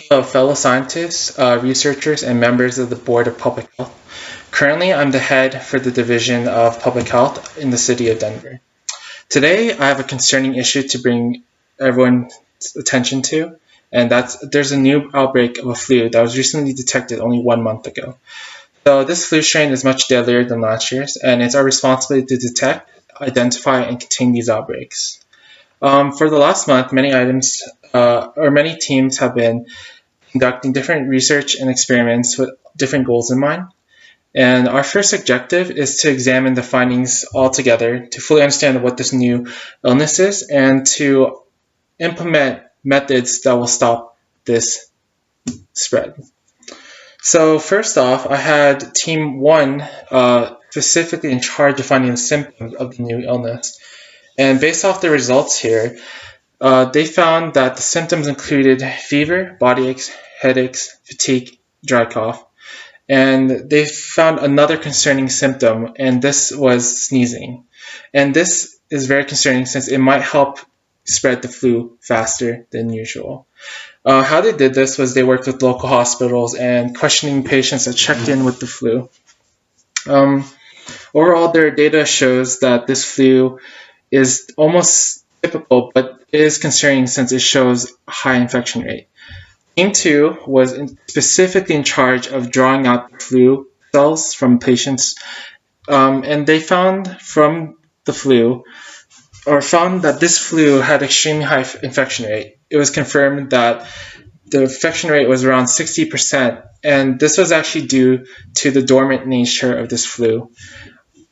Hello, fellow scientists, researchers, and members of the Board of Public Health. Currently, I'm the head for the Division of Public Health in the city of Denver. Today, I have a concerning issue to bring everyone's attention to, and there's a new outbreak of a flu that was recently detected only 1 month ago. So this flu strain is much deadlier than last year's, and it's our responsibility to detect, identify, and contain these outbreaks. For the last month, many teams have been conducting different research and experiments with different goals in mind. And our first objective is to examine the findings all together to fully understand what this new illness is and to implement methods that will stop this spread. So first off, I had Team 1 specifically in charge of finding the symptoms of the new illness. And based off the results here, they found that the symptoms included fever, body aches, headaches, fatigue, dry cough. And they found another concerning symptom, and this was sneezing. And this is very concerning since it might help spread the flu faster than usual. How they did this was they worked with local hospitals and questioning patients that checked in with the flu. Overall, their data shows that this flu is almost typical, but it is concerning since it shows a high infection rate. Team 2 was specifically in charge of drawing out the flu cells from patients, and they found that this flu had extremely high infection rate. It was confirmed that the infection rate was around 60%, and this was actually due to the dormant nature of this flu.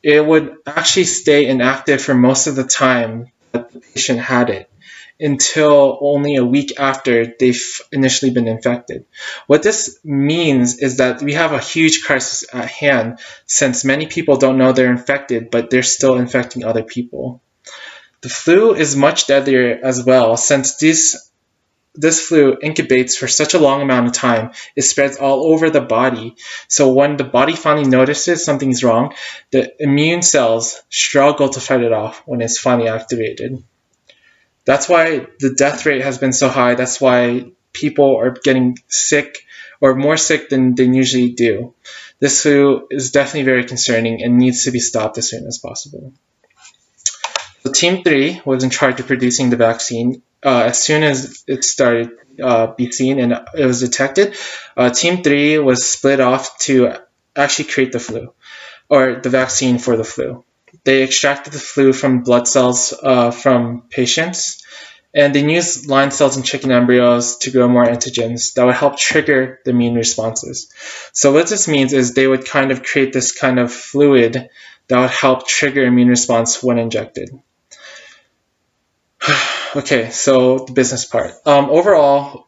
It would actually stay inactive for most of the time that the patient had it, until only a week after they've initially been infected. What this means is that we have a huge crisis at hand since many people don't know they're infected, but they're still infecting other people. The flu is much deadlier as well since this flu incubates for such a long amount of time. It spreads all over the body. So when the body finally notices something's wrong, the immune cells struggle to fight it off when it's finally activated. That's why the death rate has been so high. That's why people are getting sick or more sick than they usually do. This flu is definitely very concerning and needs to be stopped as soon as possible. So Team 3 was in charge of producing the vaccine. As soon as it started be seen and it was detected, Team 3 was split off to actually create the flu or the vaccine for the flu. They extracted the flu from blood cells from patients, and they used line cells and chicken embryos to grow more antigens that would help trigger the immune responses. So what this means is they would kind of create this kind of fluid that would help trigger immune response when injected. Okay, so the business part. Overall,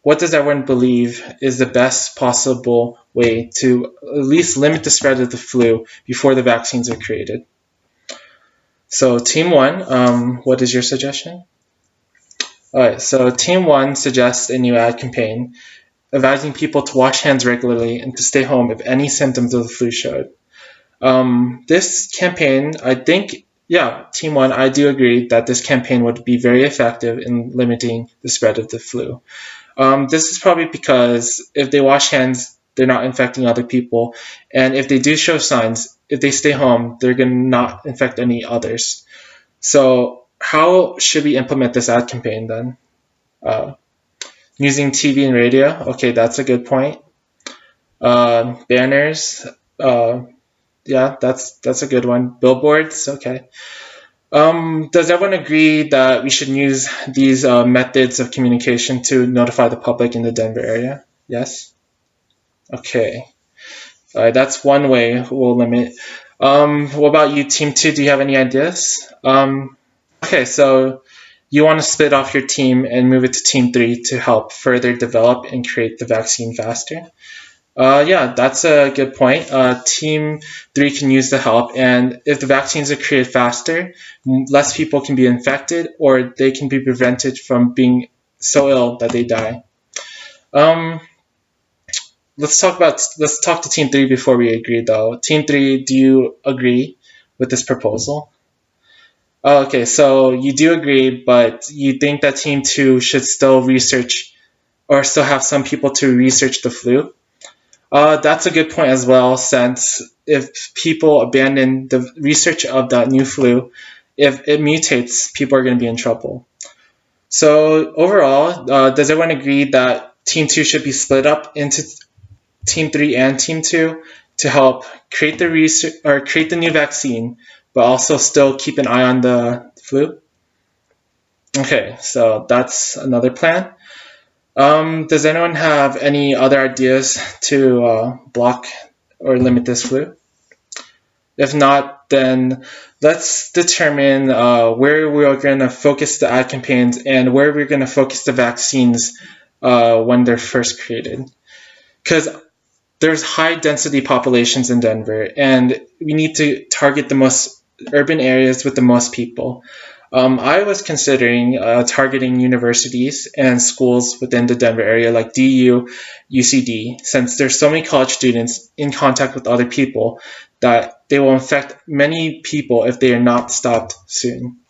what does everyone believe is the best possible way to at least limit the spread of the flu before the vaccines are created? So Team 1, what is your suggestion? Alright, so Team 1 suggests a new ad campaign advising people to wash hands regularly and to stay home if any symptoms of the flu showed. This campaign, Team 1, I do agree that this campaign would be very effective in limiting the spread of the flu. This is probably because if they wash hands, they're not infecting other people, and if they do show signs, if they stay home, they're going to not infect any others. So how should we implement this ad campaign then? Using TV and radio? Okay, that's a good point. Banners? That's a good one. Billboards? Okay. Does everyone agree that we should use these methods of communication to notify the public in the Denver area? Yes? Okay. That's one way we'll limit. What about you, Team 2? Do you have any ideas? Okay, so you want to split off your team and move it to Team 3 to help further develop and create the vaccine faster? That's a good point. Team 3 can use the help, and if the vaccines are created faster, less people can be infected, or they can be prevented from being so ill that they die. Let's talk to Team 3 before we agree, though. Team 3, do you agree with this proposal? Okay, so you do agree, but you think that Team 2 should still research or still have some people to research the flu? That's a good point as well, since if people abandon the research of that new flu, if it mutates, people are going to be in trouble. So overall, does everyone agree that Team 2 should be split up into Team 3 and Team 2 to help create the research or create the new vaccine, but also still keep an eye on the flu? Okay, so that's another plan. Does anyone have any other ideas to block or limit this flu? If not, then let's determine where we're going to focus the ad campaigns and where we're going to focus the vaccines when they're first created. Because there's high density populations in Denver, and we need to target the most urban areas with the most people. I was considering targeting universities and schools within the Denver area like DU, UCD, since there's so many college students in contact with other people that they will infect many people if they are not stopped soon.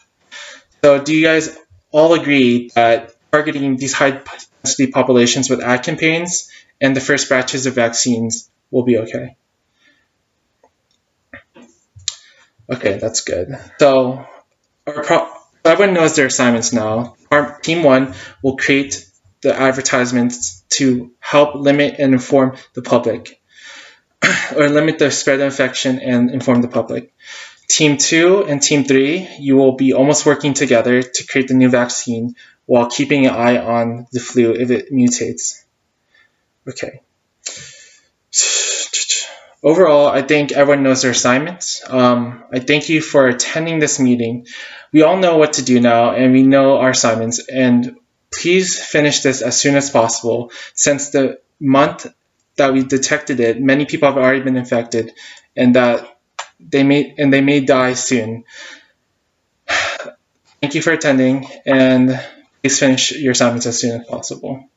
So do you guys all agree that targeting these high density populations with ad campaigns and the first batches of vaccines will be okay? Okay, that's good. So everyone knows their assignments now. Our Team 1 will create the advertisements to help limit and inform the public, or limit the spread of infection and inform the public. Team 2 and Team 3, you will be almost working together to create the new vaccine while keeping an eye on the flu if it mutates. Okay. Overall, I think everyone knows their assignments. I thank you for attending this meeting. We all know what to do now, and we know our assignments. And please finish this as soon as possible. Since the month that we detected it, many people have already been infected, and that they may die soon. Thank you for attending, and please finish your assignments as soon as possible.